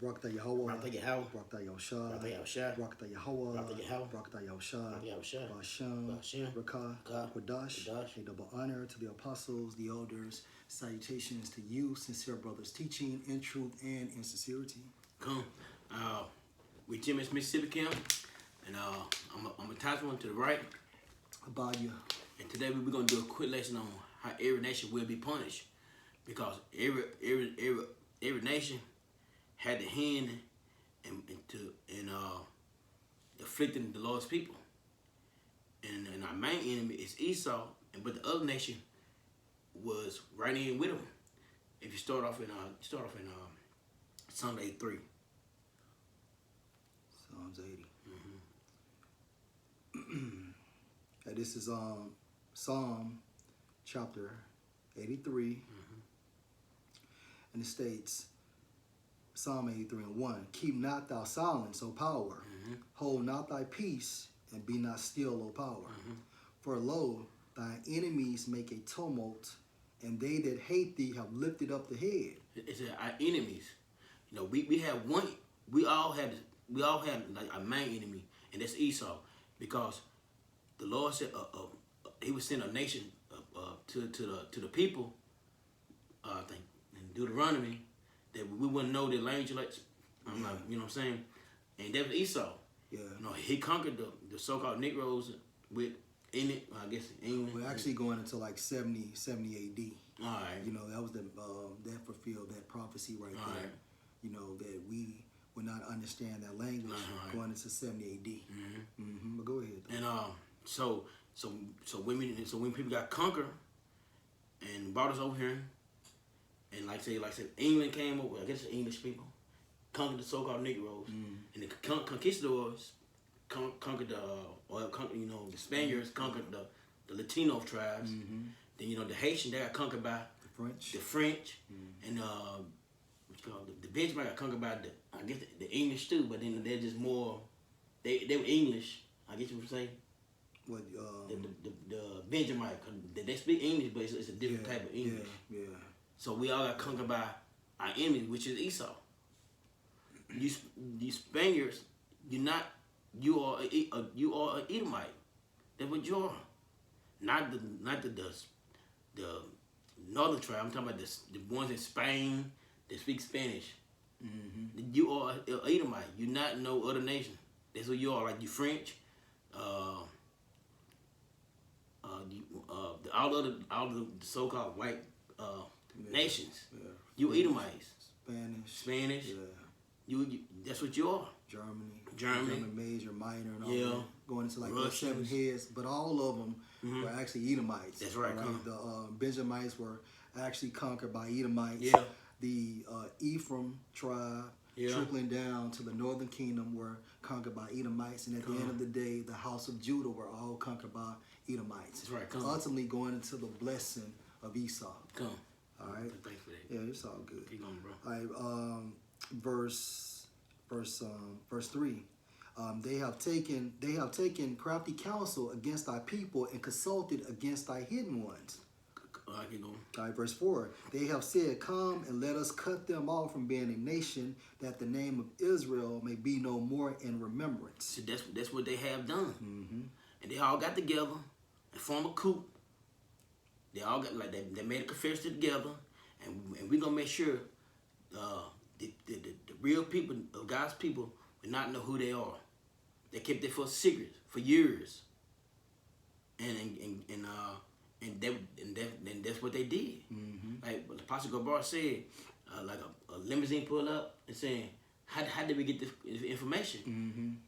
Barakatah Yahweh. Barakatah Yahweh. Barakatah Yahushua. Barakatah Yahushua. Barakatah Yahweh. Barakatah Yahweh. Barakatah Yahushua. Barakatah Yahushua. Bashem. Bashem. Rakah. Rakah. Quadash. Quadash. A double honor to the apostles, the elders. Salutations to you, sincere brothers, teaching in truth and in sincerity. Come. We Jimmy's Mississippi Camp. And I'm a touch one to the right. Abadia. And today we're going to do a quick lesson on how every nation will be punished. Because every nation had the hand in afflicting the Lord's people. And our main enemy is Esau, but the other nation was right in with him. If you start off in Psalm 83. Psalms 80. And this is Psalm chapter 83. And it states, Psalm 83 and 1, keep not thou silence, O power. Hold not thy peace, and be not still, O power. For lo, thy enemies make a tumult, and they that hate thee have lifted up the head. It said our enemies. You know, we have one. We all have like our main enemy, and that's Esau, because the Lord said He would send a nation to the people. I think in Deuteronomy that we wouldn't know their language, like you know what I'm saying, and that was Esau. Yeah. You know, he conquered the so-called Negroes with I guess England. We're actually going into like 70 AD. All right. You know, that was that fulfilled that prophecy right All there. right. You know, that we would not understand that language going into 70 AD. But go ahead. And so when people got conquered and brought us over here, and like I said, England came over. I guess the English people conquered the so-called Negroes, and the conquistadors conquered the Spaniards conquered the Latino tribes. Then the Haitian, they got conquered by The French, and the Benjamin got conquered by the English too. But then they're just more they were English. I guess you would say. What The Benjamin, they speak English, but it's a different type of English. Yeah. So we all got conquered by our enemy, which is Esau. You Spaniards, you are an Edomite. That's what you are. Not the northern tribe. I'm talking about the ones in Spain that speak Spanish. You are an Edomite. You're not no other nation. That's what you are. Like you French. All of the so-called white nations. Yeah. You Edomites. Spanish. Yeah. You that's what you are. German major, minor, and all that. Going into like the 7 heads, but all of them were actually Edomites. That's right. The Benjamites were actually conquered by Edomites. Yeah. The Ephraim tribe, trickling down to the northern kingdom, were conquered by Edomites, and at the end of the day, the house of Judah were all conquered by Edomites. That's right. Ultimately, going into the blessing of Esau. All right. Thanks for that. Yeah, it's all good. Keep going, bro. All right. Verse 3. They have taken crafty counsel against thy people and consulted against thy hidden ones. Keep going. All right, verse 4. They have said, come and let us cut them off from being a nation, that the name of Israel may be no more in remembrance. See, that's what they have done. And they all got together and formed a coup. They all got they made a confession together, and we're gonna make sure the real people of God's people will not know who they are. They kept it for secret for years, and that's what they did. Like Apostle Gabar said, like a limousine pulled up and saying, how did we get this information?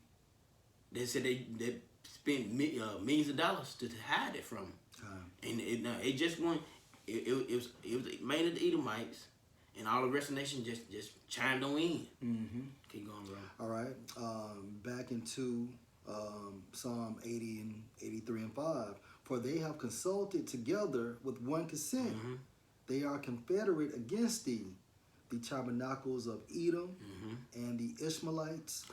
They said they spent millions of dollars to hide it from. And it just won. It was mainly the Edomites, and all the rest of the nation just chimed on in. Keep going, bro. All right. Back into Psalm 80 and 83 and 5. For they have consulted together with one consent. They are confederate against thee, the tabernacles of Edom, and the Ishmaelites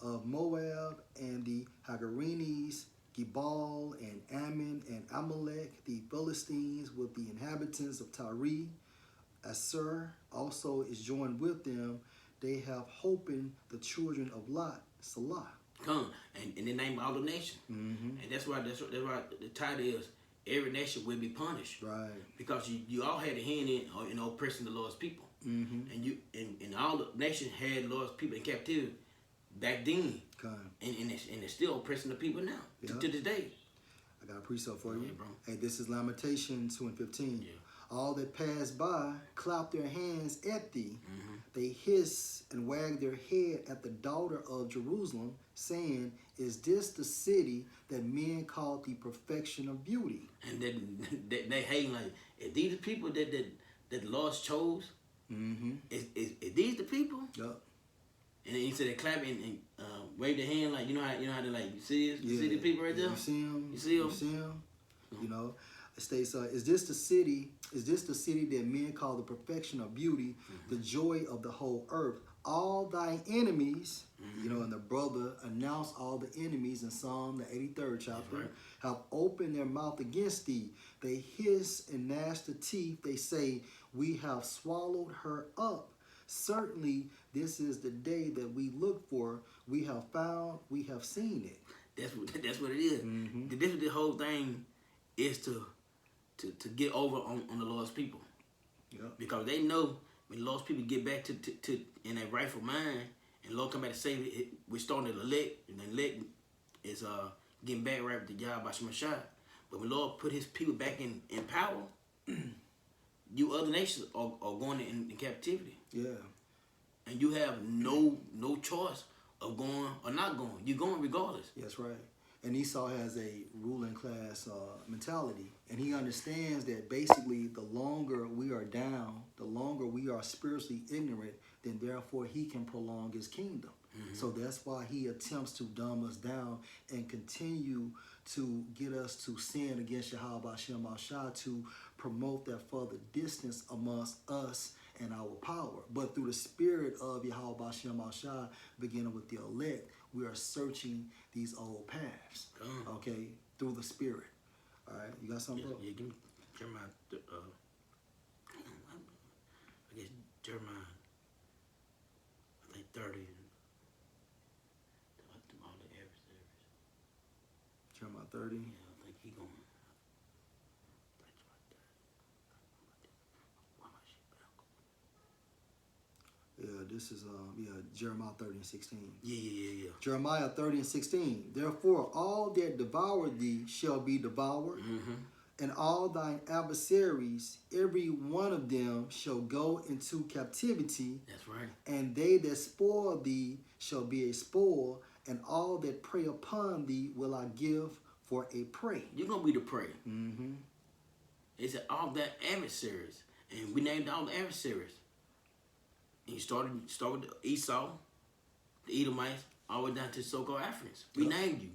of Moab, and the Hagarenes, Gebal, and Ammon, and Amalek, the Philistines, with the inhabitants of Tyre. Assur also is joined with them. they have hope in the children of Lot. Salah. Come and they name all the nations, and that's why the title is every nation will be punished, Right. because you all had a hand in oppressing the Lord's people, and all the nations had Lord's people in captivity back then, and they're still oppressing the people now to this day. I got a precept for you. Yeah, bro. Hey, this is Lamentations 2:15. Yeah. All that pass by clap their hands at thee. They hiss and wag their head at the daughter of Jerusalem, saying, is this the city that men call the perfection of beauty? And then they hating like, is these the people that the Lord chose? Is these the people? Yup. And then he said they clap and wave their hand like you know how they like you see the people right there. You see them. You see them. You see them. You know, it states, is this the city? Is this the city that men call the perfection of beauty, the joy of the whole earth? All thy enemies, you know, and the brother announced all the enemies in Psalm the 83rd chapter, right. have opened their mouth against thee. They hiss and gnash the teeth. They say, we have swallowed her up. Certainly, this is the day that we look for. We have found, we have seen it. That's what it is. The whole thing is to get over on the Lord's people. Yep. Because they know when the Lord's people get back to in their rightful mind, and the Lord come back to save it, we're starting to elect, and the elect is getting back right with the Yahweh Shemashah. But when the Lord put his people back in power, you other nations are going in captivity. Yeah. And you have no choice of going or not going. You're going regardless. That's right. And Esau has a ruling class mentality. And he understands that basically the longer we are down, the longer we are spiritually ignorant, then therefore he can prolong his kingdom. So that's why he attempts to dumb us down and continue to get us to sin against Yahweh Shem Shah, to promote that further distance amongst us and our power. But through the spirit of Yahweh Shem Shah, beginning with the elect, we are searching these old paths. Okay? Through the spirit. All right? You got something, bro? Yeah, give me Jeremiah. I guess Jeremiah. I think 30. All the adversaries. Jeremiah 30. Yeah, I think he going. Yeah, this is Jeremiah 30 and 16. Yeah. Jeremiah 30 and 16. Therefore, all that devour thee shall be devoured, and all thine adversaries, every one of them shall go into captivity. That's right. And they that spoil thee shall be a spoil, and all that prey upon thee will I give for a prey. You're going to be the prey. It said all the adversaries. And we named all the adversaries. And you start with Esau, the Edomites, all the way down to so-called Africans. We named you.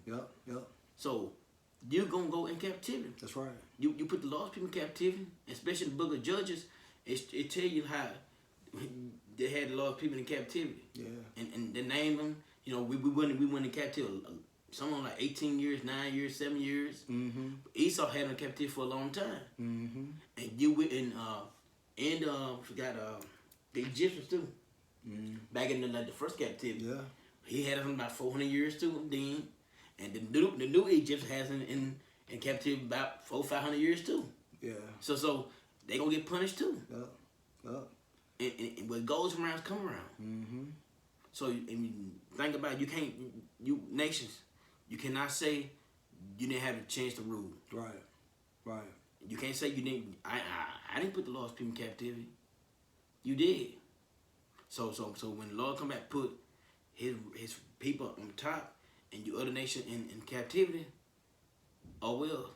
Yep. So you're going to go in captivity. That's right. You put the lost people in captivity, especially in the book of Judges. It tell you how they had the lost people in captivity. Yeah. And they named them. You know, we went in captivity. Someone like 18 years, 9 years, 7 years. Esau had them in captivity for a long time. And you went forgot the Egyptians too. Back in the first captivity. Yeah. He had them about 400 years too. Then, and the new Egypt has them in captivity about 400-500 years too. Yeah. So they gonna get punished too. Yep. And what goes around come around. So and think about it, you nations, you cannot say you didn't have a chance to rule. Right. You can't say you didn't. I didn't put the lost people in captivity. You did. So when the Lord come back, put his people on top, and you other nation in captivity. Oh well,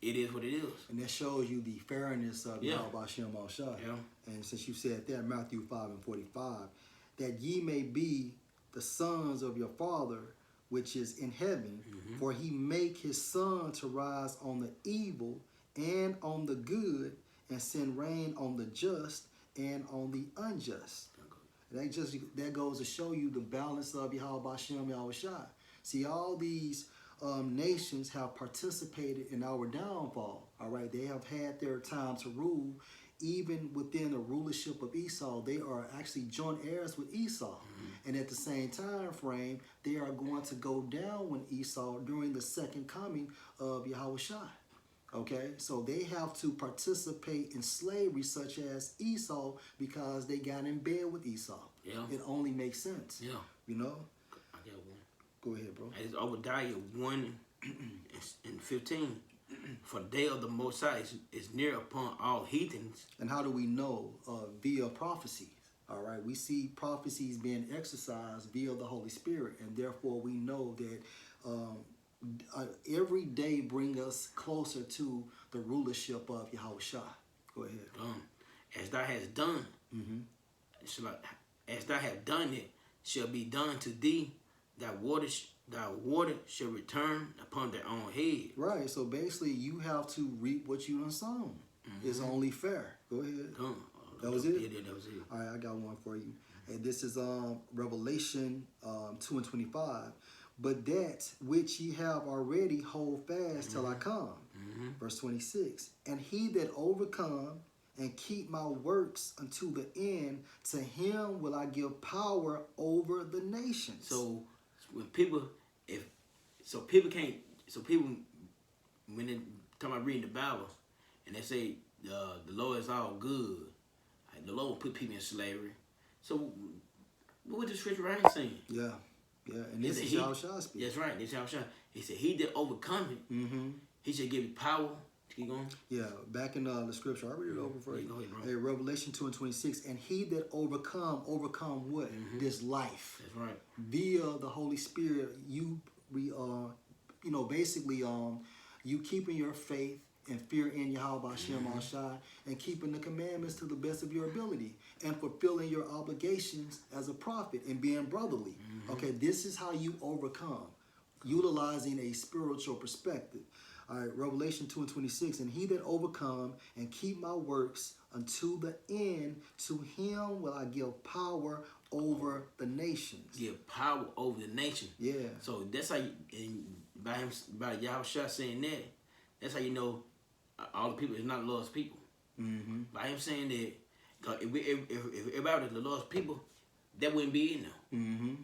it is what it is. And that shows you the fairness of Yeah. Yahweh Shem Shah. Yeah. And since you said that, Matthew 5 and 45, that ye may be the sons of your Father which is in heaven, for he make his sun to rise on the evil and on the good, and send rain on the just and on the unjust. That goes to show you the balance of Yahweh Shem Yahushua. See, all these nations have participated in our downfall. All right, they have had their time to rule even within the rulership of Esau, they are actually joint heirs with Esau. And at the same time frame, they are going to go down with Esau during the second coming of Yahushua. Okay, so they have to participate in slavery such as Esau because they got in bed with Esau. Yeah. It only makes sense. Yeah. You know? I got one. Go ahead, bro. It's Obadiah 1 and 15. For the day of the Most High is near upon all heathens. And how do we know? Via prophecies. All right, we see prophecies being exercised via the Holy Spirit, and therefore we know that every day bring us closer to the rulership of Yahushua. Go ahead. As thou hast done, as thou hast done it, shall be done to thee. Thy water shall return upon their own head. Right. So basically, you have to reap what you done sown. It's only fair. Go ahead. That was it? Yeah, that was it. All right, I got one for you. And this is Revelation 2 and 25. But that which ye have already hold fast till I come. Verse 26. And he that overcome and keep my works unto the end, to him will I give power over the nations. So when people, when they talk about reading the Bible, and they say the Lord is all good, the Lord will put people in slavery. So what the scripture right saying? Yeah, and this is Yahushua speaking. That's right, this is Yahushua. He said, he that overcome it, he should give you power. Keep going. Yeah, back in the scripture, I'll read it over for you. Go ahead, bro. Hey, Revelation 2 and 26. And he that overcome what? This life. That's right. Via the Holy Spirit, basically, you keeping your faith and fear in Yahweh Hashem Al-Shai, and keeping the commandments to the best of your ability, and fulfilling your obligations as a prophet and being brotherly. Okay, this is how you overcome, utilizing a spiritual perspective. All right, Revelation 2 and 26. And he that overcome and keep my works unto the end, to him will I give power over the nations. Give power over the nation. Yeah. So that's how you, by Yahushua saying that, that's how you know all the people is not Lord's people. By him saying that, cause if everybody was the Lord's people, that wouldn't be in there.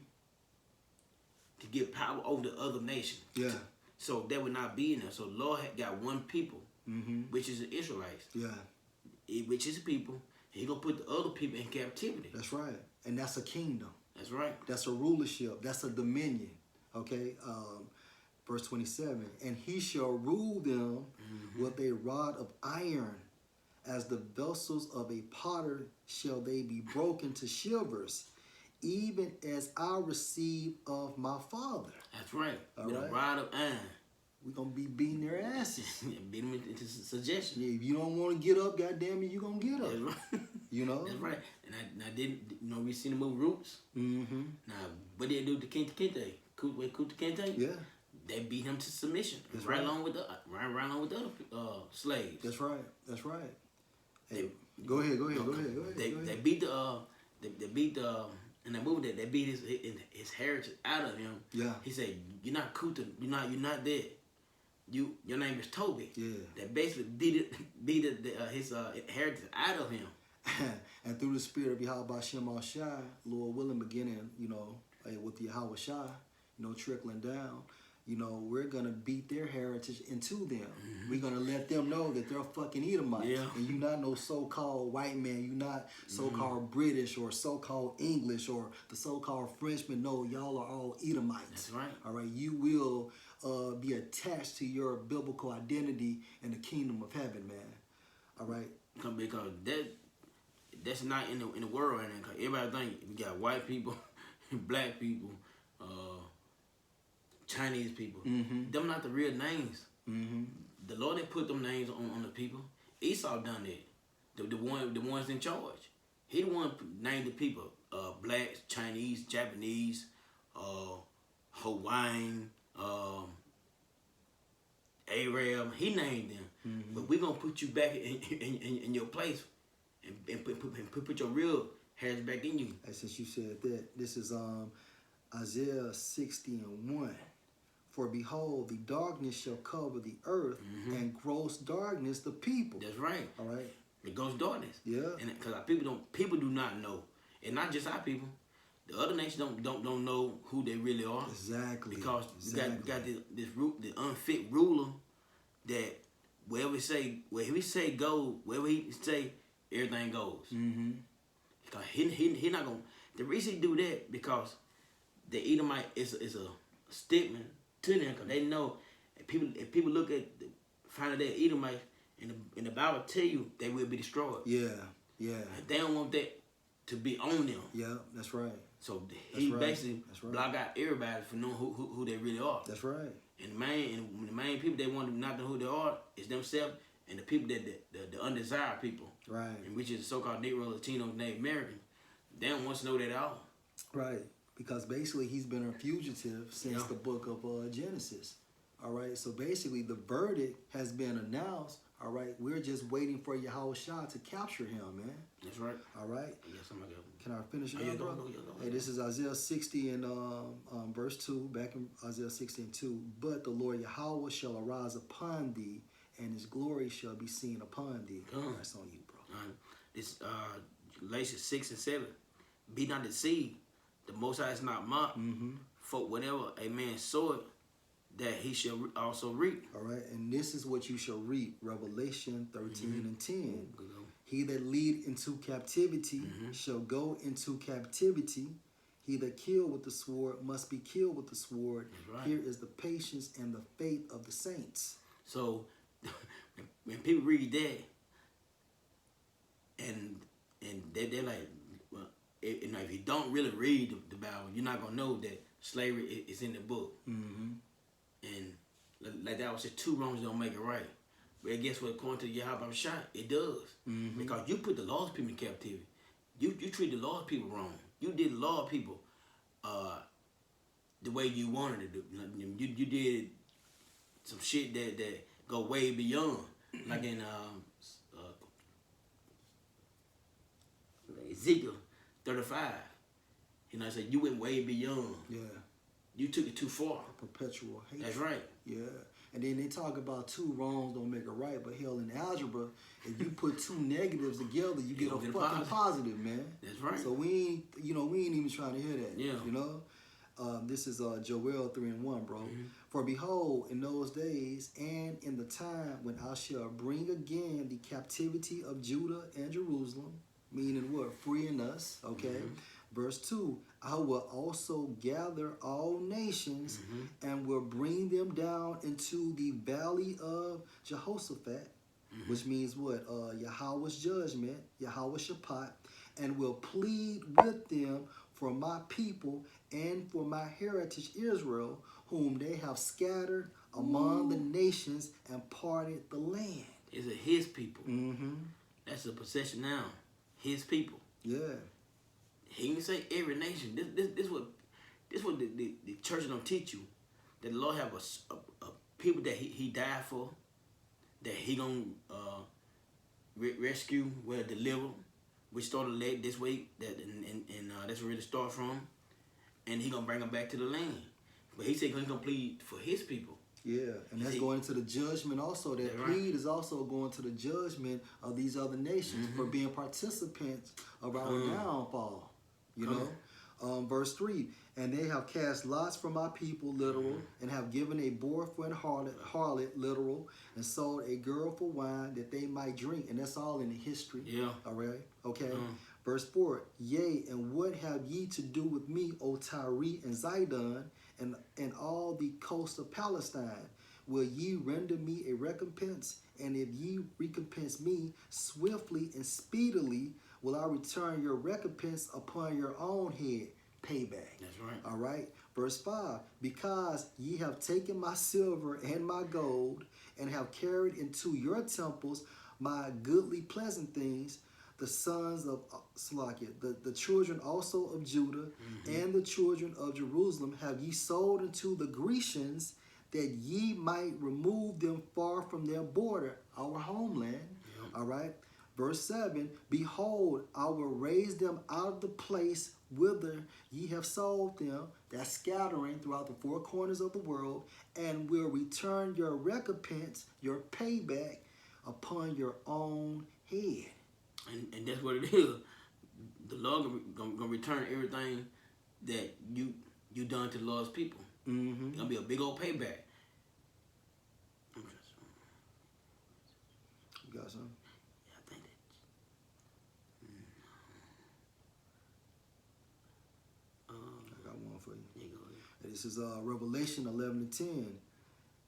To give power over the other nations. Yeah. So that would not be in there. So Lord had got one people, which is the Israelites. Yeah. Which is the people. He gonna put the other people in captivity. That's right. And that's a kingdom. That's right. That's a rulership. That's a dominion. Okay. Verse 27. And he shall rule them with a rod of iron, as the vessels of a potter shall they be broken to shivers, even as I receive of my Father. That's right. All With right. a rod of iron. We're going to be beating their asses. Beat them into suggestion. Yeah, if you don't want to get up, goddamn it, you're going to get up. That's right. You know? That's right. And I didn't, we seen the movie Roots. Now, what did they do to Kunta Kinte? Kunta Kinte? Yeah. They beat him to submission. That's right right. along with the other slaves. That's right. That's right. Hey, go ahead. They beat the in that movie that they beat his heritage out of him. Yeah. He said, "You're not Kunta. You're not dead. Your name is Toby." Yeah. That basically beat his heritage out of him. And through the spirit of Yahweh Shem Al-Shai, Lord willing, beginning, with the Yahweh Shai, trickling down, we're going to beat their heritage into them. We're going to let them know that they're fucking Edomites. Yeah. And you're not no so-called white man. You're not so-called British or so-called English or the so-called Frenchman. No, y'all are all Edomites. That's right. All right. You will be attached to your biblical identity in the kingdom of heaven, man. All right. Because that's not in the world right now. Cause everybody think we got white people, black people, Chinese people. Them not the real names. The Lord didn't put them names on the people. Esau done that. The ones in charge. He the one named the people. Blacks, Chinese, Japanese, Hawaiian, Arab. He named them. But we're gonna put you back in your place and put your real heritage back in you. And since you said that, this is Isaiah 60:1. For behold, the darkness shall cover the earth, and gross darkness the people. That's right. All right. The ghost darkness. Yeah. And because people do not know, and not just our people. The other nations don't know who they really are. Exactly. Because we got the unfit ruler that wherever he say go, wherever he say, everything goes. Mm-hmm. Because he not gonna. The reason he do that because the Edomite is a stigma to them because they know if people look at find out that Edomite in the Bible tell you they will be destroyed. Yeah. Yeah. And they don't want that to be on them. Yeah. That's right. So he basically That's right. block out everybody from knowing who they really are. That's right. And the main people they want to not know who they are is themselves and the people the undesired people. Right. And which is the so-called Negro, Latino, Native American. They don't want to know that at all. Right. Because basically he's been a fugitive since the book of Genesis. All right. So basically the verdict has been announced. All right. We're just waiting for Yahweh Shah to capture him, man. That's right. All right. Yes, I'm gonna go. Can I finish it Yeah, up, go, bro? go. Hey, this is Isaiah 60 and verse 2, back in Isaiah 60 and 2. But the Lord Yahweh shall arise upon thee, and his glory shall be seen upon thee. That's on you, bro. This Galatians 6 and 7. Be not deceived. The Most High is not mocked. For whatever a man soweth, that he shall also reap. All right, and this is what you shall reap. Revelation 13 and 10. He that lead into captivity shall go into captivity. He that kill with the sword must be killed with the sword. Right. Here is the patience and the faith of the saints. So when people read that, and they're like, well, if you don't really read the Bible, you're not gonna know that slavery is in the book. And like that, I said, two wrongs don't make it right. But guess what? According to Yahweh Shah, it does. Because you put the Lord's people in captivity. You treat the Lord's people wrong. You did the Lord's people the way you wanted to do. You did some shit that go way beyond. Like in Ezekiel 35. You know, I said you went way beyond. Yeah. You took it too far. Perpetual hate. That's right. Yeah. And then they talk about two wrongs don't make it right, but hell, in algebra, if you put two negatives together, you get a fucking positive, man. That's right. So we ain't even trying to hear that. Yeah. You know? This is Joel 3 and 1, bro. For behold, in those days and in the time when I shall bring again the captivity of Judah and Jerusalem, meaning what? Freeing us, okay? Verse 2, I will also gather all nations and will bring them down into the valley of Jehoshaphat, which means what? Yahweh's judgment, Yahweh Shaphat, and will plead with them for my people and for my heritage Israel, whom they have scattered among the nations and parted the land. Is it his people? That's a possession now. His people. Yeah. He didn't say every nation. This what the church don't teach you. That the Lord have a people that he died for, that he gonna rescue, well, deliver, which started late this week. That and that's where it start from, and he gonna bring them back to the land. But he said he's gonna plead for his people. Yeah, and that's going into the judgment also. That plead is also going to the judgment of these other nations for being participants of our downfall. You know? Verse 3, and they have cast lots for my people, literal, and have given a boar for an harlot, literal, and sold a girl for wine that they might drink. And that's all in the history. Yeah. All right? Okay. Verse 4, yea, and what have ye to do with me, O Tyre and Zidon, and all the coast of Palestine? Will ye render me a recompense? And if ye recompense me swiftly and speedily, will I return your recompense upon your own head? Payback. That's right. All right. Verse 5, because ye have taken my silver and my gold, and have carried into your temples my goodly pleasant things, the sons of Salakia, the children also of Judah, and the children of Jerusalem have ye sold unto the Grecians, that ye might remove them far from their border, our homeland. All right. Verse 7, behold, I will raise them out of the place whither ye have sold them, that's scattering throughout the four corners of the world, and will return your recompense, your payback, upon your own head. And that's what it is. The Lord gonna return everything that you done to the Lord's people. Mm-hmm. It's gonna be a big old payback. You got something? Yeah, I think that. I got one for you. There you go. This is Revelation 11:10.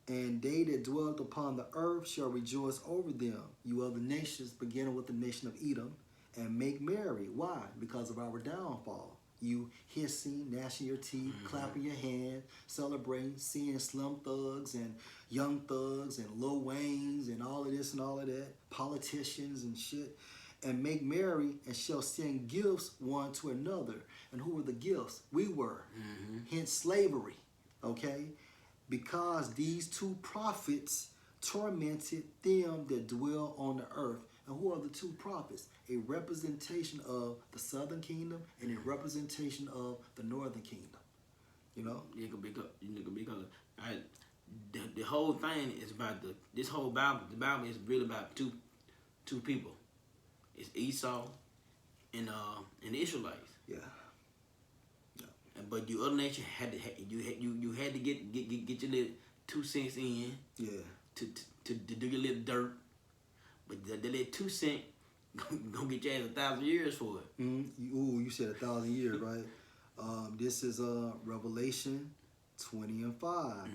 And they that dwell upon the earth shall rejoice over them, you other nations, beginning with the nation of Edom, and make merry. Why? Because of our downfall. You hissing, gnashing your teeth, clapping your hands, celebrating, seeing Slim Thugs and Young Thugs and Lil Waynes and all of this and all of that, politicians and shit, and make merry and shall send gifts one to another. And who were the gifts? We were. Hence slavery. Okay? Because these two prophets tormented them that dwell on the earth. And who are the two prophets? A representation of the southern kingdom and a representation of the northern kingdom. You know? Yeah, because the whole thing is about this whole Bible. The Bible is really about two people. It's Esau and the Israelites. Yeah. But you other nation had to you had to get your little 2 cents in. Yeah. To do your little dirt. But the little 2 cent gonna get your ass 1,000 years for it. You said 1,000 years, right? This is Revelation 20:5.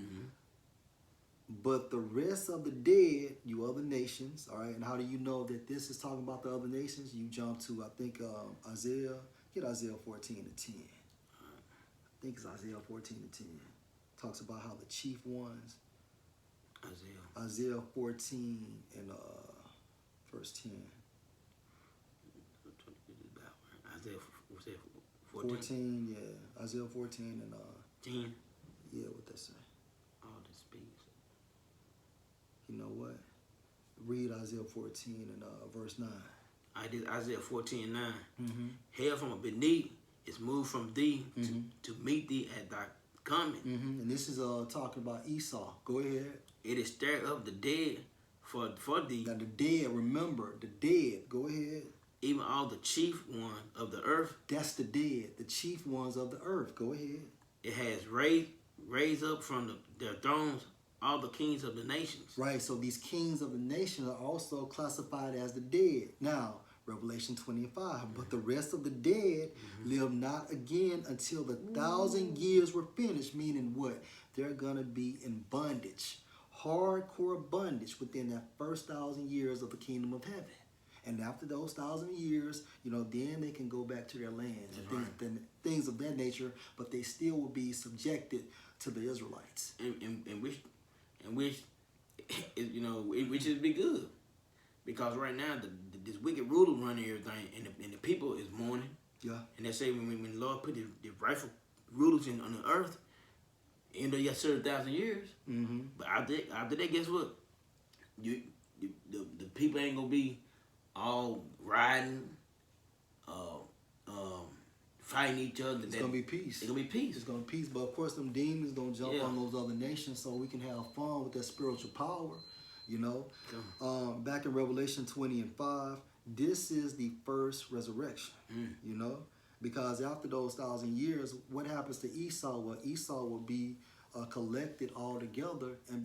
But the rest of the dead, you other nations, all right? And how do you know that this is talking about the other nations? You jump to, I think, Isaiah. Get Isaiah 14:10. I think it's Isaiah 14:10. Talks about how the chief ones. Isaiah 14 and verse 10. Isaiah 14, yeah. Isaiah 14 and 10. Yeah, what that say? All this speaks. You know what? Read Isaiah 14 and verse 9. I did Isaiah 14:9. Hell from beneath is moved from thee to meet thee at thy coming. And this is talking about Esau. Go ahead. It is stirred up the dead for thee. Now the dead, remember, the dead. Go ahead. Even all the chief one of the earth. That's the dead, the chief ones of the earth. Go ahead. It has raised up from their thrones all the kings of the nations. Right, so these kings of the nation are also classified as the dead. Now, Revelation 20:5. But the rest of the dead live not again until the 1,000 years were finished. Meaning what? They're going to be in bondage. Hardcore bondage within that first 1,000 years of the kingdom of heaven. And after those 1,000 years, then they can go back to their lands and things of that nature, but they still will be subjected to the Israelites. And which is be good. Because right now, this wicked ruler running everything, and the people is mourning. Yeah. And they say when the Lord put the rightful rulers on the earth, even though you got 1,000 years, but after that, guess what? The people ain't gonna be all riding, fighting each other. It's gonna be peace. It's gonna be peace. It's gonna be peace. But of course, them demons gonna jump on those other nations, so we can have fun with that spiritual power. Back in Revelation 20:5, this is the first resurrection. Because after those 1,000 years, what happens to Esau? Well, Esau will be collected all together and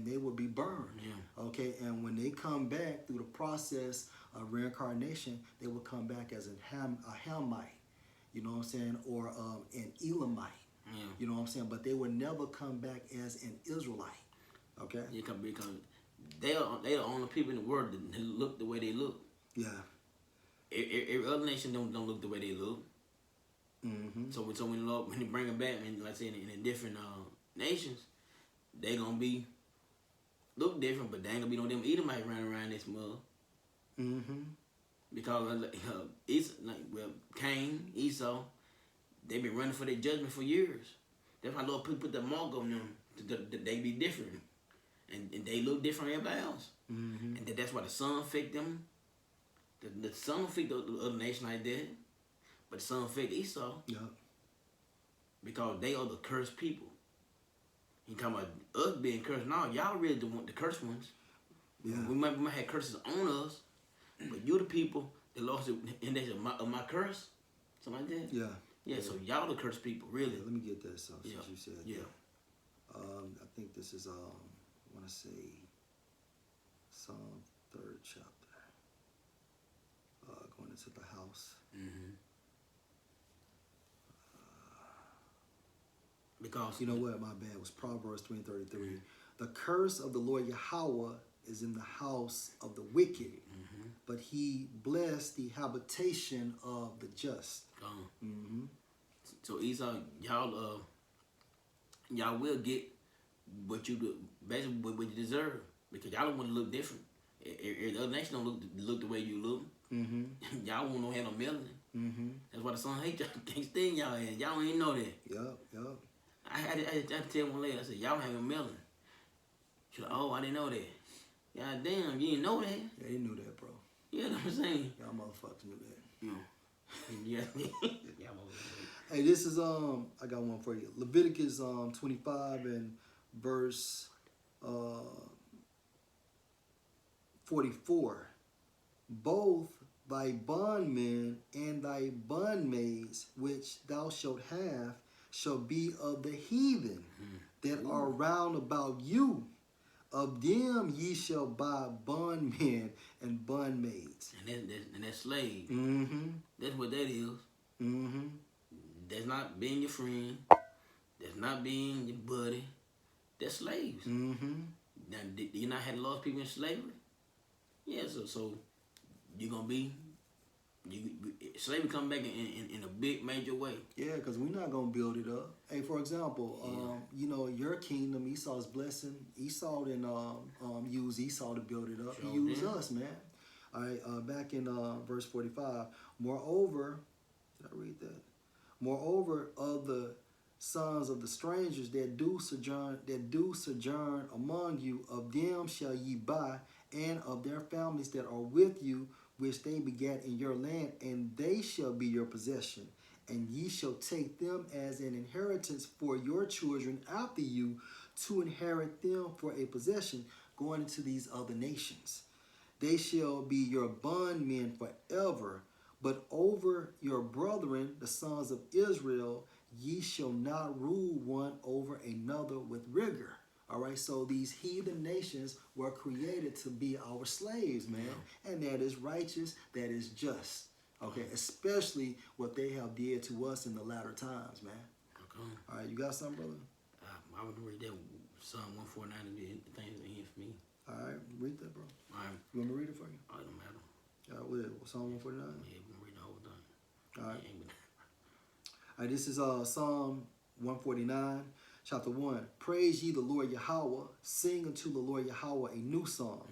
they will be burned. Okay, and when they come back through the process of reincarnation, they will come back as a Hamite. You know what I'm saying? Or an Elamite. You know what I'm saying? But they will never come back as an Israelite. Okay? Because they are the only people in the world that look the way they look. Yeah. Every other nation don't look the way they look. So when they bring them back, and like I said, in different nations, they gonna look different, but they ain't gonna be no them Edomite running around this mug. Because Cain, Esau, they been running for their judgment for years. That's why Lord put the mark on them. They be different, and they look different than everybody else. And that's why the son faked them. The son faked the other nation like that, but the son faked Esau. Yeah. Because they are the cursed people. You talking about us being cursed? No, y'all really the cursed ones. Yeah. We might have curses on us, but you the people that lost it in days of my curse, something like that. Yeah. So y'all the cursed people, really. Yeah, let me get that. So since you said yeah. that. I think this is I want to say Psalm 3rd chapter. Going into the house. Mm-hmm. Because you know what, my bad, it was Proverbs 3:33. Mm-hmm. The curse of the Lord Yahweh is in the house of the wicked, but he blessed the habitation of the just. Mm-hmm. So Esau, y'all will get what you do, basically what you deserve, because y'all don't want to look different. The other nation don't look the way you look. Mm-hmm. Y'all won't no have no melanin. Mm-hmm. That's why the sun hate y'all, can't sting y'all, and y'all ain't know that. Yup. I had to tell one lady, I said, y'all have a melanin. She like, oh, I didn't know that. God damn, you didn't know that? Yeah, they knew that, bro. Yeah, that's what I'm saying. Y'all motherfuckers knew that. Yeah. Hey, this is I got one for you. Leviticus 25 and verse 44. Both thy bondmen and thy bondmaids which thou shalt have shall be of the heathen that are round about you. Of them ye shall buy bondmen and bondmaids. And that's slave. Mm-hmm. That's what that is. Mm-hmm. That's not being your friend. That's not being your buddy. That's slaves. Mm-hmm. Now, do you not have lost people in slavery? Yeah, so you're going to be... slavery come back in a big major way. Yeah, because we're not gonna build it up. Hey, for example, your kingdom, Esau's blessing. Esau didn't use Esau to build it up. He used us, man. All right, back in verse 45. Moreover, did I read that? Moreover, of the sons of the strangers that do sojourn among you, of them shall ye buy, and of their families that are with you, which they begat in your land, and they shall be your possession. And ye shall take them as an inheritance for your children after you, to inherit them for a possession, going into these other nations. They shall be your bondmen forever, but over your brethren, the sons of Israel, ye shall not rule one over another with rigor. All right, so these heathen nations were created to be our slaves, man. And that is righteous, that is just. Okay, especially what they have did to us in the latter times, man. Okay. All right, you got something, brother? I would read that Psalm 149 and the things in here for me. All right, read that, bro. All right. You want me to read it for you? Oh, it don't matter. Psalm 149? Yeah, we're going to read the whole thing. All right. All right, this is Psalm 149. Chapter 1, praise ye the Lord Yahweh, sing unto the Lord Yahweh a new song,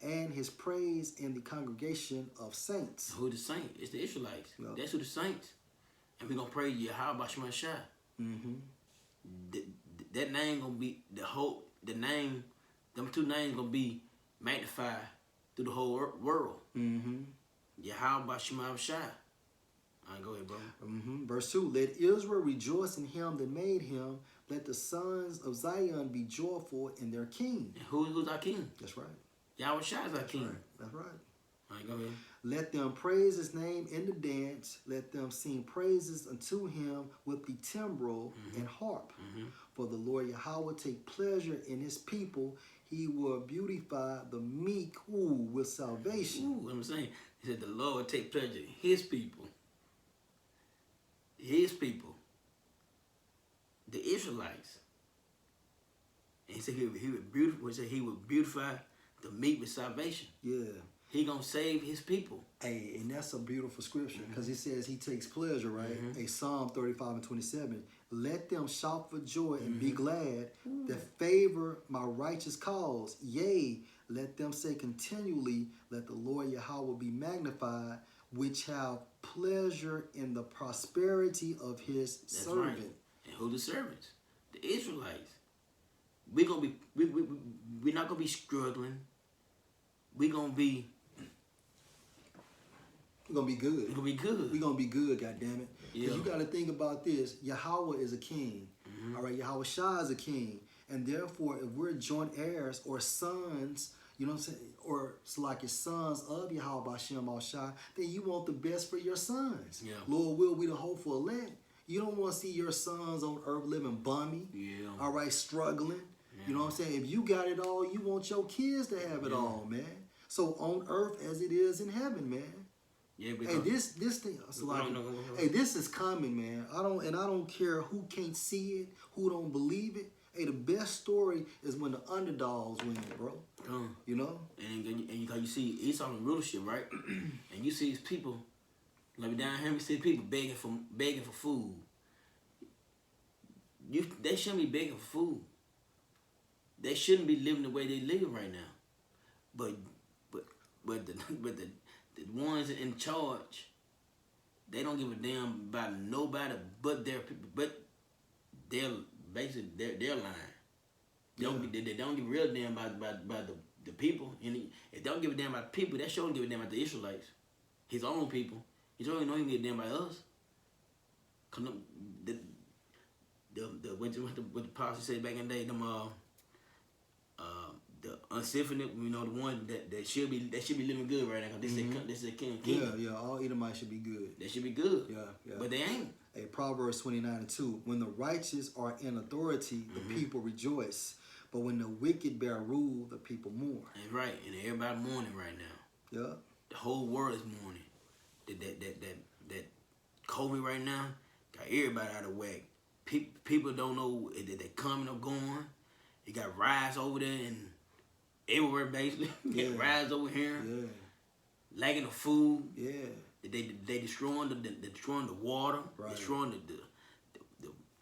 and his praise in the congregation of saints. Who the saints? It's the Israelites. Yep. That's who the saints. And we're going to praise Yahweh Shema Shai. That name going to be, them two names going to be magnified through the whole world. Yahweh Shema Shai. All right, go ahead, bro. Verse 2, let Israel rejoice in him that made him. Let the sons of Zion be joyful in their king. And who's our king? That's right. Yahweh Shai is our king. Right. That's right. All right, go ahead. Let them praise his name in the dance. Let them sing praises unto him with the timbrel and harp. For the Lord Yahweh take pleasure in his people. He will beautify the meek with salvation. Ooh, what I'm saying. He said the Lord take pleasure in his people. His people. The Israelites. And he said he would beautiful. He said he would beautify the meek with salvation. Yeah. He gonna save his people. Hey, and that's a beautiful scripture because it says he takes pleasure, right? A Psalm 35 and 27. Let them shout for joy and be glad that favor my righteous cause. Yea, let them say continually, let the Lord Yahweh be magnified, which have pleasure in the prosperity of his servant. Right. And who the servants? The Israelites. We're not gonna be struggling. We're gonna be good. We're gonna be good. We're gonna be good, goddammit. Yeah. Because you gotta think about this. Yahweh is a king. All right, Yahweh Shai is a king. And therefore, if we're joint heirs or sons, you know what I'm saying, or it's like your sons of Yahweh Hashem Al-Shai, then you want the best for your sons. Yeah. Lord will we the hopeful elect. You don't want to see your sons on earth living bummy, Yeah. all right, struggling. Yeah. You know what I'm saying? If you got it all, you want your kids to have it all, man. So on earth as it is in heaven, man. Yeah, Hey, this thing, so like, hey, this is coming, man. I don't care who can't see it, who don't believe it. Hey, the best story is when the underdogs win, bro. You know? And you see Esau in rulership, right? And you see these people, like down here, we see people begging for food. They shouldn't be begging for food. They shouldn't be living the way they live right now. But the ones in charge, they don't give a damn about nobody but their people, but they're basically they're lying. They don't give a real damn about the people. And if they don't give a damn about the people, that sure don't give a damn about the Israelites, his own people. He sure don't even give a damn about us. Cause what the pastor said back in the day, the unsinful, you know, the one that should be living good right now. Cause this is a king. Yeah, all Edomites should be good. They should be good. Yeah. But they ain't. Hey, Proverbs 29:2. When the righteous are in authority, the people rejoice. But when the wicked bear rule, the people mourn. That's right. And everybody mourning right now. Yeah. The whole world is mourning. That COVID right now got everybody out of whack. People don't know if they coming or going. You got riots over there and everywhere basically. Yeah. Riots over here. Yeah. Lacking of food. Yeah. They destroying the water. Right. Destroying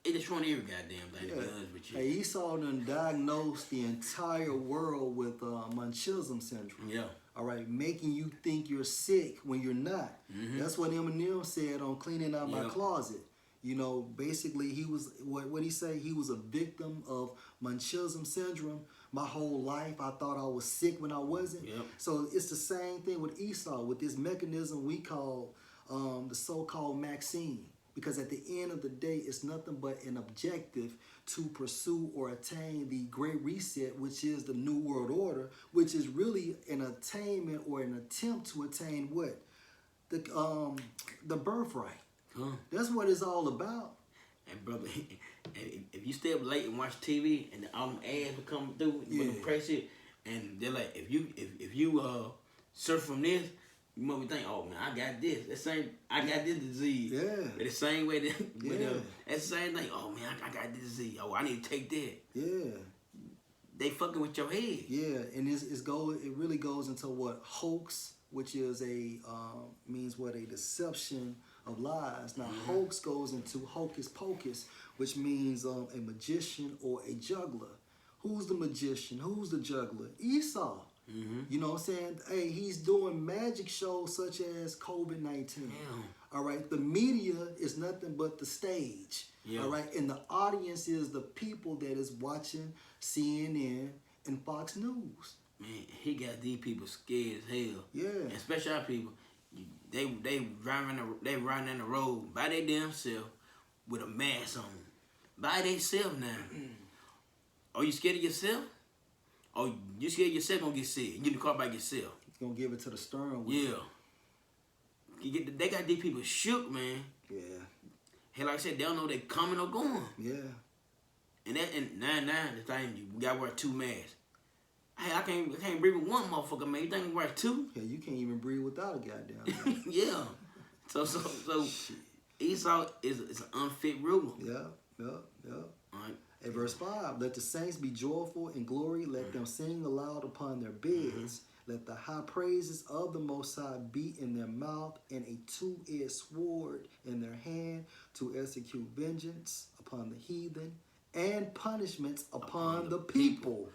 they destroying every goddamn thing. Yeah. To be honest with you. Hey, Esau done diagnosed the entire world with Munchausen syndrome. Yeah. All right, making you think you're sick when you're not. That's what Eminem said on Cleaning Out My Closet. You know, basically he was, what he say? He was a victim of Munchausen syndrome. My whole life, I thought I was sick when I wasn't. Yep. So it's the same thing with Esau, with this mechanism we call the so-called Maxine. Because at the end of the day, it's nothing but an objective to pursue or attain the Great Reset, which is the New World Order, which is really an attainment or an attempt to attain what? The birthright. That's what it's all about. And brother, if you stay up late and watch TV and all them ads will come through, you press it, and they're like, if you surf from this, you might be thinking, oh man, I got this. I got this disease. Yeah. But the same way that's the same thing. Oh man, I got this disease. Oh, I need to take that. Yeah. They fucking with your head. Yeah, and it really goes into what hoax, which is means what, a deception of lies. Now hoax goes into hocus pocus, which means a magician or a juggler. Who's the magician? Who's the juggler? Esau. You know what I'm saying? Hey, he's doing magic shows such as COVID-19. All right, the media is nothing but the stage. All right, and the audience is the people that is watching CNN and Fox News. Man, he got these people scared as hell. Yeah. And especially our people. They riding down the road by their damn self with a mask on. By themselves now. Are you scared of yourself? Oh, you scared yourself gonna get sick. You get in the car by yourself. Gonna give it to the stern wheel. Yeah. They got these people shook, man. Yeah. Hey, like I said, they don't know they coming or going. Yeah. And now the thing, you gotta wear 2 masks. Hey, I can't breathe with one motherfucker, man. You think you wear 2? Yeah, you can't even breathe without a goddamn mask. Yeah. So Esau is an unfit ruler. Yeah. All right. Hey, verse 5, let the saints be joyful in glory. Let them sing aloud upon their beds. Let the high praises of the Most High be in their mouth and a 2-edged sword in their hand to execute vengeance upon the heathen and punishments upon the people.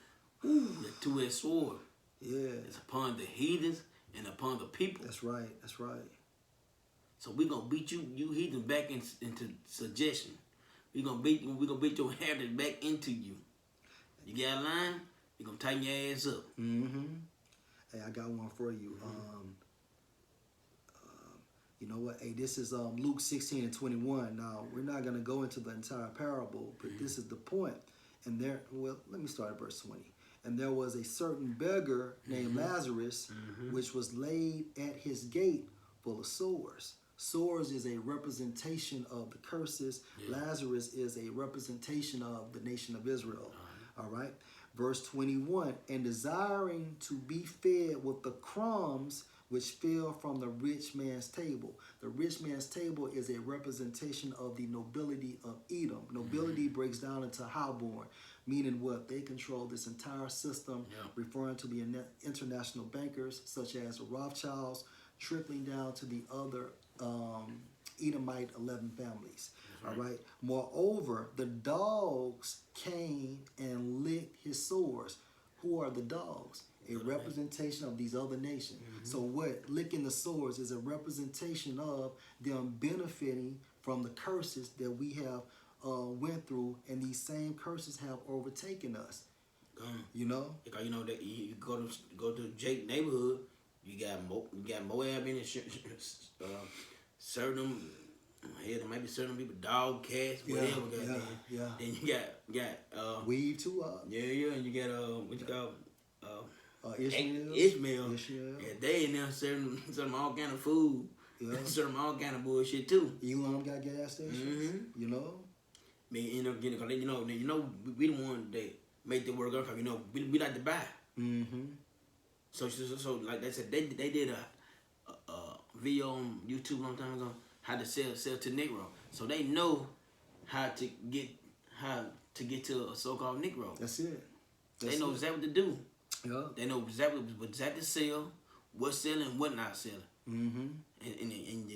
Ooh, the 2-edged sword. Yeah. It's upon the heathens and upon the people. That's right. That's right. So we're going to beat you heathens back into suggestion. We're gonna beat your heritage back into you. You got a line, we're gonna tighten your ass up. Hey, I got one for you. You know what? Hey, this is Luke 16:21. Now, we're not gonna go into the entire parable, but this is the point. And let me start at verse 20. And there was a certain beggar named Lazarus, which was laid at his gate full of sores. Sores is a representation of the curses. Yeah. Lazarus is a representation of the nation of Israel. All right. Verse 21, and desiring to be fed with the crumbs which fell from the rich man's table. The rich man's table is a representation of the nobility of Edom. Nobility breaks down into highborn, meaning what? They control this entire system, referring to the international bankers such as the Rothschilds, trickling down to the other Edomite 11 families. All right. Moreover, the dogs came and licked his sores. Who are the dogs? A representation of these other nations. So what? Licking the sores is a representation of them benefiting from the curses that we have went through, and these same curses have overtaken us. You know? Because you know that you go to Jake neighborhood, you got Moab in it, serving them. Yeah, there might be certain people, dog, cats, whatever. Yeah. Then you got weave too. Yeah, and you got what you call Ishmael. Yeah, they in there serving all kind of food. Yeah. Serving all kind of bullshit too. Elon got gas stations. You know. I mean, you know, we the one that make the work up. You know, we like to buy. So like they said, they did a video on YouTube a long time ago, how to sell to Negro. So they know how to get to a so-called Negro. That's it. They know exactly what to do. Yeah. They know exactly what to sell, what's selling, what not selling. And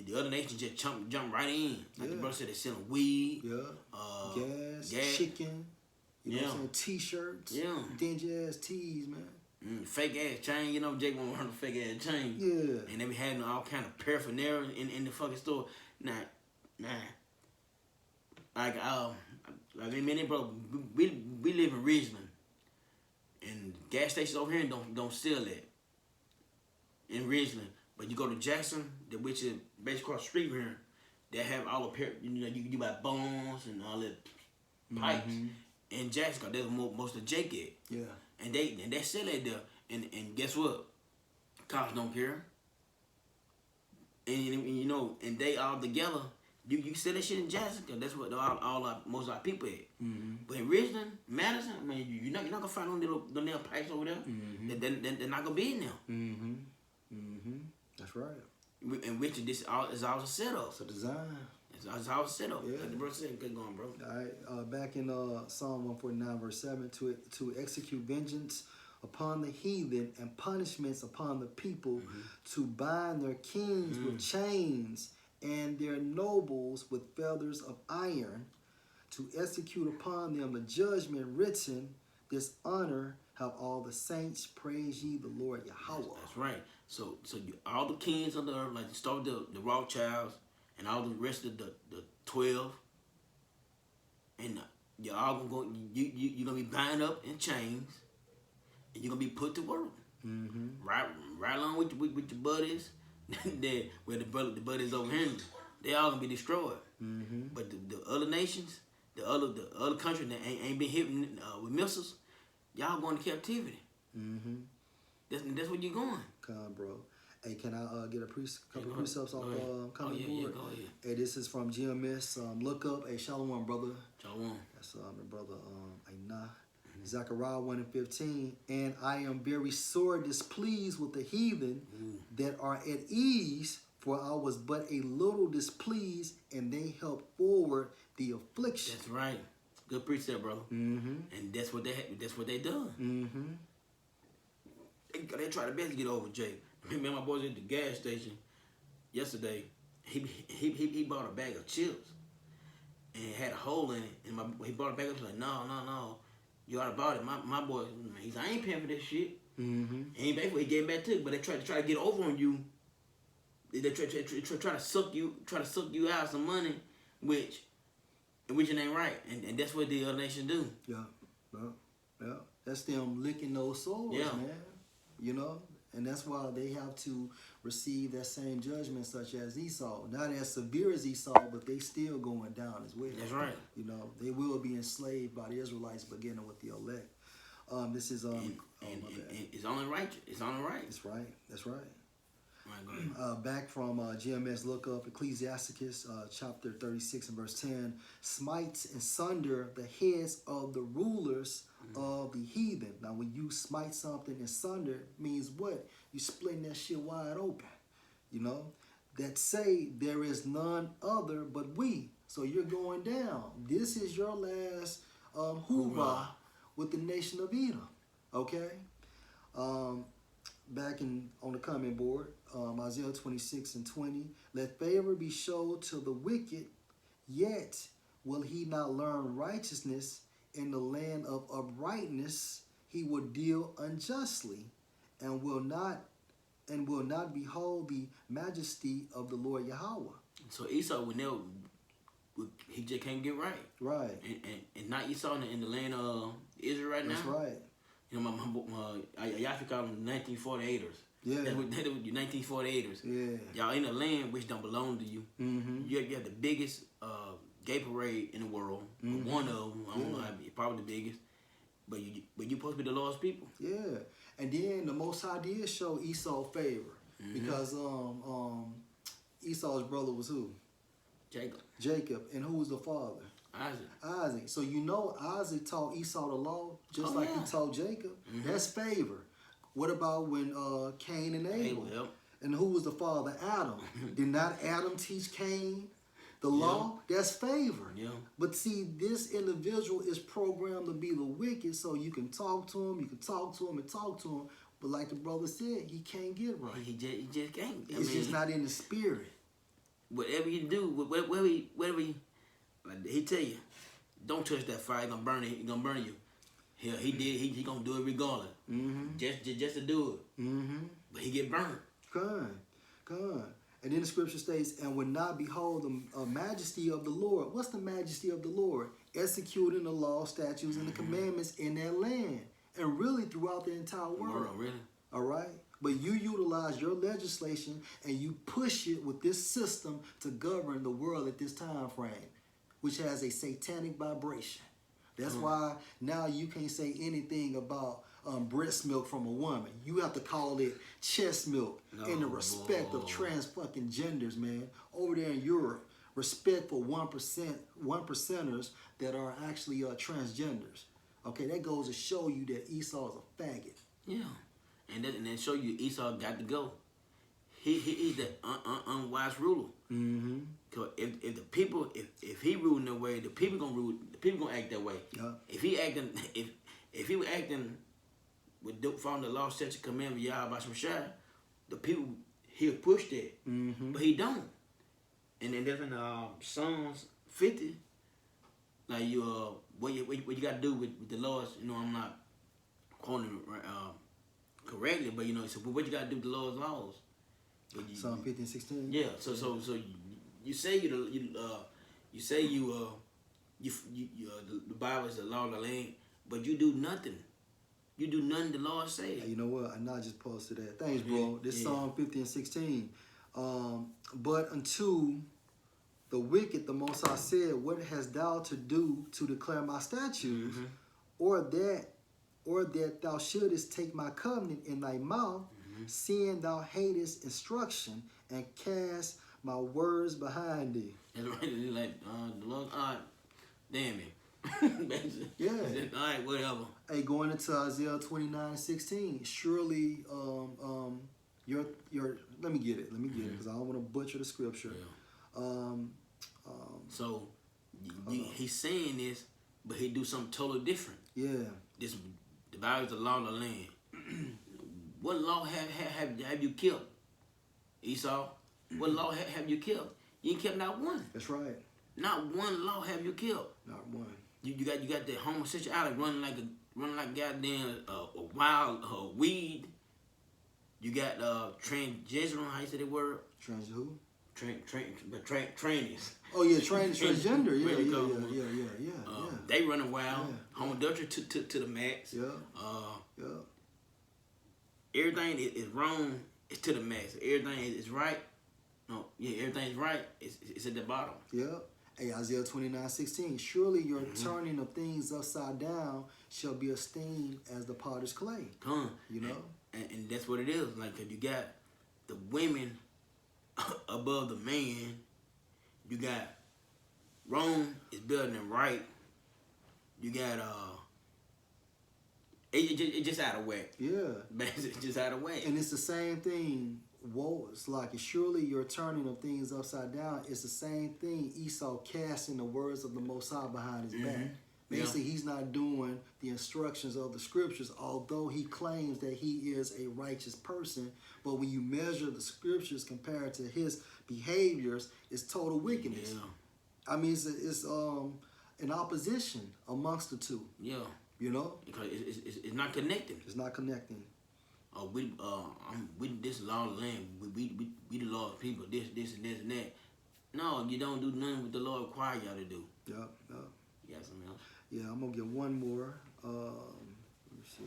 the other nations just jump right in. Like the brother said, they're selling weed, gas, chicken, you know what I'm saying, T-shirts, dingy ass tees, man. Fake ass chain, you know, Jake won't run a fake ass chain. Yeah. And they be having all kind of paraphernalia in the fucking store. Nah. Like I mean, bro, we live in Ridgeland. And gas stations over here don't sell that in Ridgeland. But you go to Jackson, which is basically across the street here, they have all the you buy bones and all that pipes. In Jackson, cause that's most of Jake get. Yeah. And they sell that there. And guess what? Cops don't care. And you know, and they all together. You sell that shit in Jackson, cause that's what most of our people at. But in Richland, Madison, I mean, you're not gonna find them little pipes over there. They're not gonna be in there. That's right. And Richard, this is all a setup. It's a design. It's all a setup. Yeah. Like the brother said, good going, bro. All right. Back in Psalm 149, verse 7, to execute vengeance upon the heathen and punishments upon the people, to bind their kings with chains and their nobles with feathers of iron, to execute upon them the judgment written, this honor have all the saints, praise ye the Lord Yahweh. That's right. So all the kings of the earth, like start with the Rothschilds and all the rest of the 12, and you're all gonna go. You're gonna be bound up in chains, and you're gonna be put to work. Right along with your buddies. Where the buddies over here, they all gonna be destroyed. But the other nations, the other countries that ain't been hit with missiles, y'all going to captivity. That's where you going. Come on, bro. Hey, can I get a couple precepts off coming board? Go ahead. Hey, this is from GMS. Look up. Hey, Shalom, brother. Shalom. That's my brother. Ainah. Zechariah 1:15. And I am very sore displeased with the heathen that are at ease, for I was but a little displeased, and they helped forward the affliction. That's right. Good precept, brother. And that's what they done. They try to best to get over Jake. Me and my boys at the gas station yesterday. He bought a bag of chips and it had a hole in it. And he bought a bag of chips. Like, no. You oughta bought it. My boy, he's like, I ain't paying for this shit. He ain't paying for it. He gave it back to it. But they try to get over on you. They try to suck you out some money, which it ain't right. And that's what the other nation do. Yeah. That's them licking those sores, man. You know? And that's why they have to receive that same judgment such as Esau. Not as severe as Esau, but they still going down as well. That's right. You know, they will be enslaved by the Israelites beginning with the elect. This is and it's only right. It's only right. That's right. That's right. Right, go ahead. Back from GMS lookup, Ecclesiasticus chapter 36 and verse 10, smites and sunder the heads of the rulers of the heathen. Now, when you smite something and sunder, means what? You splitting that shit wide open. You know, that say there is none other but we. So you're going down. This is your last hoorah with the nation of Edom. Okay. Back on the comment board, Isaiah 26 and 20. Let favor be showed to the wicked, yet will he not learn righteousness. In the land of uprightness he will deal unjustly, and will not behold the majesty of the Lord Yahweh. So Esau he just can't get right. Right. And not Esau in the land of Israel right now. That's right. You know, y'all should call them 1948ers. Yeah. That's what you 1948ers. Yeah. Y'all in a land which don't belong to you. Mm-hmm. You have the biggest gay parade in the world. Mm-hmm. One of them. I don't know how big, probably the biggest. But you supposed to be the Lord's people. Yeah. And then the Most High did show Esau favor. Because Esau's brother was who? Jacob. And who was the father? Isaac. So you know Isaac taught Esau the law just like he taught Jacob. That's favor. What about when Cain and Abel? Yep. And who was the father? Adam. Did not Adam teach Cain the law? That's favor. Yeah. But see, this individual is programmed to be the wicked, so you can talk to him, and talk to him. But like the brother said, he can't get right. He just can't. It's just not in the spirit. Whatever you do, whatever like he tell you, don't touch that fire. It's gonna burn it. It's gonna burn you. Hell, he did. He gonna do it regardless. Just to do it. But he get burned. Come. And then the scripture states, and would not behold the majesty of the Lord. What's the majesty of the Lord? Executing the law, statutes, and the commandments in that land. And really throughout the entire world. Really? All right? But you utilize your legislation and you push it with this system to govern the world at this time frame, which has a satanic vibration. That's why now you can't say anything about breast milk from a woman. You have to call it chest milk in the respect of trans fucking genders, man. Over there in Europe, respect for 1%ers that are actually transgenders. Okay, that goes to show you that Esau is a faggot. Yeah, and then show you Esau got to go. He's the unwise ruler. Cause if the people if he ruling that way, the people gonna rule. The people gonna act that way. Yeah. If he was acting with following the law, statute, commandment, Yahweh Shai, the people he'll push that, but he don't. And then there's in Psalms 50, like what you got to do with the laws. You know, I'm not quoting correctly, but you know, so what you got to do with the Lord's laws. Psalm 50 and 16. Yeah. So you say the Bible is the law of the land, but you do nothing. You do nothing the Lord said. Hey, you know what? I not just posted that. Thanks, bro. This Psalm 50 and 16. But unto the wicked, the Most High said, what hast thou to do to declare my statutes, or that thou shouldest take my covenant in thy mouth, seeing thou hatest instruction and cast my words behind thee. That's right. It's like the Lord, all right, damn it. Yeah. All right, whatever. Hey, going into Isaiah 29:16, surely your let me get it because I don't want to butcher the scripture. Yeah. So he's saying this, but he do something totally different. Yeah. The Bible is the law of the land. What law have you killed, Esau? What law have you killed? You ain't kept not one. That's right. Not one law have you killed. Not one. You got the homosexuality running like goddamn a wild weed. You got transgender. How you say that word? Trans who? Trannies. Oh yeah, transgender. Yeah. They running wild. Homosexuality to the max. Yeah. Everything is wrong. It's to the max. Everything is right. No, yeah, everything's right. It's at the bottom. Yeah. Hey, Isaiah 29:16. Surely your turning of things upside down shall be esteemed as the potter's clay. You know? And that's what it is. Like, 'cause you got the women above the man. You got wrong is better than right. You got it just out of whack. Yeah. It's just out of whack. And it's the same thing. Woe, it's like surely your turning of things upside down. It's the same thing. Esau casting the words of the Most High behind his back. Basically, he's not doing the instructions of the scriptures, although he claims that he is a righteous person. But when you measure the scriptures compared to his behaviors, it's total wickedness. Yeah. I mean, it's an opposition amongst the two. Yeah. You know? Because it's not connecting. It's not connecting. We this law of the land. We the Lord's people. This and this and that. No, you don't do nothing what the Lord require y'all to do. Yep. You got something else? Yeah, I'm gonna get one more. Let me see.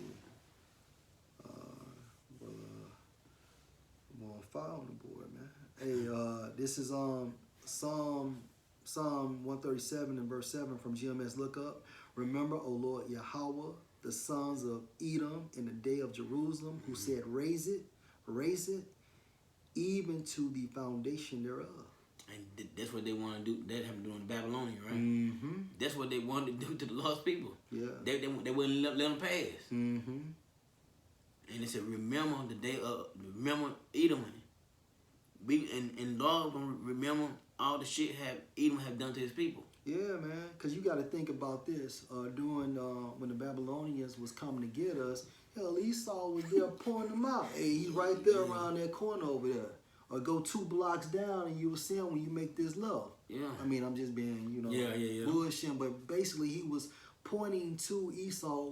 I'm on fire on the board, man. Hey, this is Psalm 137 and verse 7 from GMS Lookup. Remember, O Lord Yahweh, the sons of Edom in the day of Jerusalem, who said, raise it, even to the foundation thereof. And that's what they want to do. That happened during the Babylonian, right? Mm-hmm. That's what they wanted to do to the lost people. Yeah. They wouldn't let them pass. Mm-hmm. And they said, remember the day of, remember Edom. And Lord gonna remember all the shit Edom have done to his people. Yeah, man, because you got to think about this. During when the Babylonians was coming to get us, hell, Esau was there pouring them out. Hey, he's right there around that corner over there. Or go 2 blocks down and you will see him when you make this love. Yeah. I mean, I'm just being, bullshitting, but basically he was pointing to Esau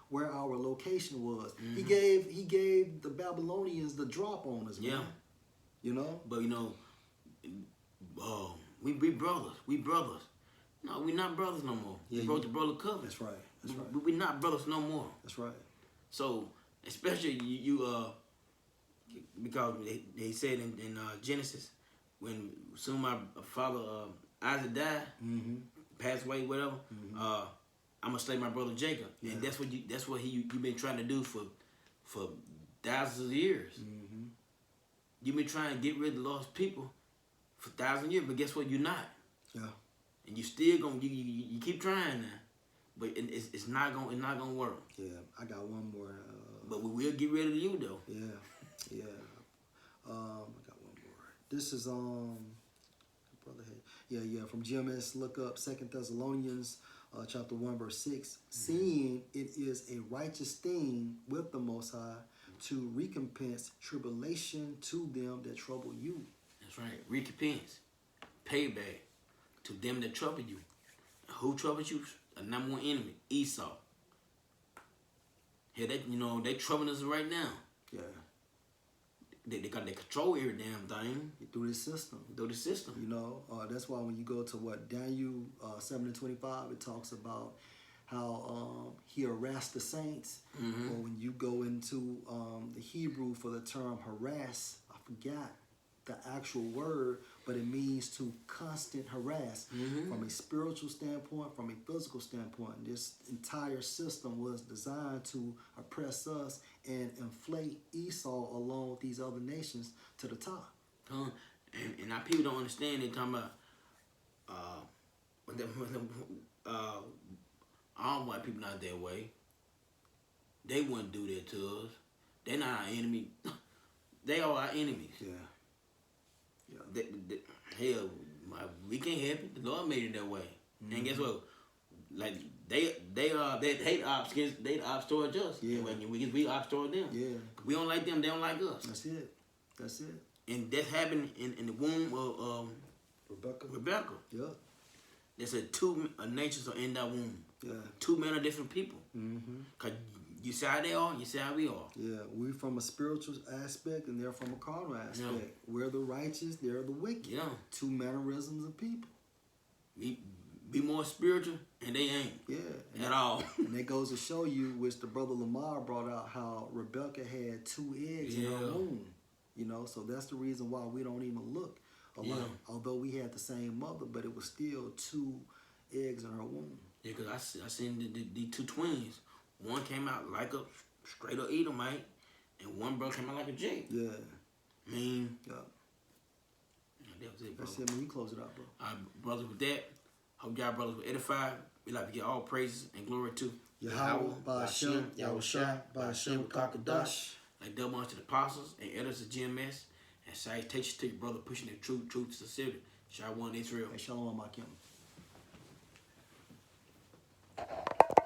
where our location was. Mm-hmm. He gave the Babylonians the drop on us, man. Yeah. You know? But we brothers. We brothers. No, we not brothers no more. Yeah, we broke the brother covenant. That's right. That's right. We not brothers no more. That's right. So, especially you because they said in Genesis, when soon my father Isaac died, passed away, whatever, I'm gonna slay my brother Jacob, and that's what you've been trying to do for thousands of years. Mm-hmm. You've been trying to get rid of the lost people for thousands of years, but guess what? You're not. Yeah. And you still gonna you keep trying now, but it's not gonna work. Yeah, I got one more. But we will get rid of you though. Yeah. I got one more. This is brother. Yeah. From GMS, look up 2 Thessalonians chapter 1 verse 6. Seeing it is a righteous thing with the Most High to recompense tribulation to them that trouble you. That's right. Recompense, payback to them that trouble you. Who troubles you? A number one enemy, Esau. Here they troubling us right now. Yeah. They control every damn thing Through this system. You know, that's why when you go to Daniel 7:25, it talks about how he harassed the saints. Mm-hmm. Or when you go into the Hebrew for the term harass, I forgot the actual word, but it means to constant harass. From a spiritual standpoint, from a physical standpoint. This entire system was designed to oppress us and inflate Esau along with these other nations to the top. And our people don't understand. They talking about all white people not that way. They wouldn't do that to us. They're not our enemy. They are our enemies. Yeah. Hell, we can't help it. The Lord made it that way. And guess what? Like they hate ops against they ops towards us. Yeah. And we ops towards them. Yeah. We don't like them. They don't like us. That's it. And that happened in the womb of Rebecca. Yeah. They said two natures are in that womb. Yeah. 2 men are different people. Mm-hmm. Cause you see how they are, you see how we are. Yeah, we from a spiritual aspect and they're from a carnal aspect. Yeah. We're the righteous, they're the wicked. Yeah. 2 mannerisms of people. Be more spiritual, and they ain't. Yeah. At all. And that goes to show you, which the brother Lamar brought out, how Rebecca had 2 eggs in her womb. You know, so that's the reason why we don't even look Although we had the same mother, but it was still 2 eggs in her womb. Yeah, because I seen the 2 twins. One came out like a straight up Edomite, and one brother came out like a J. Yeah. I mean, Yeah. That was it, bro. That's it, man. You close it out, bro. All right, brothers, with that, hope y'all brothers were edified. We like to give all praises and glory to Yahweh, Ba'ashem, Yahushua, Ba'ashem, Kakadash. Like double honors to the apostles and elders of GMS, and salutations to your brother pushing the truth to sincerity. Shalom Israel. Hey, Shalom, Akim.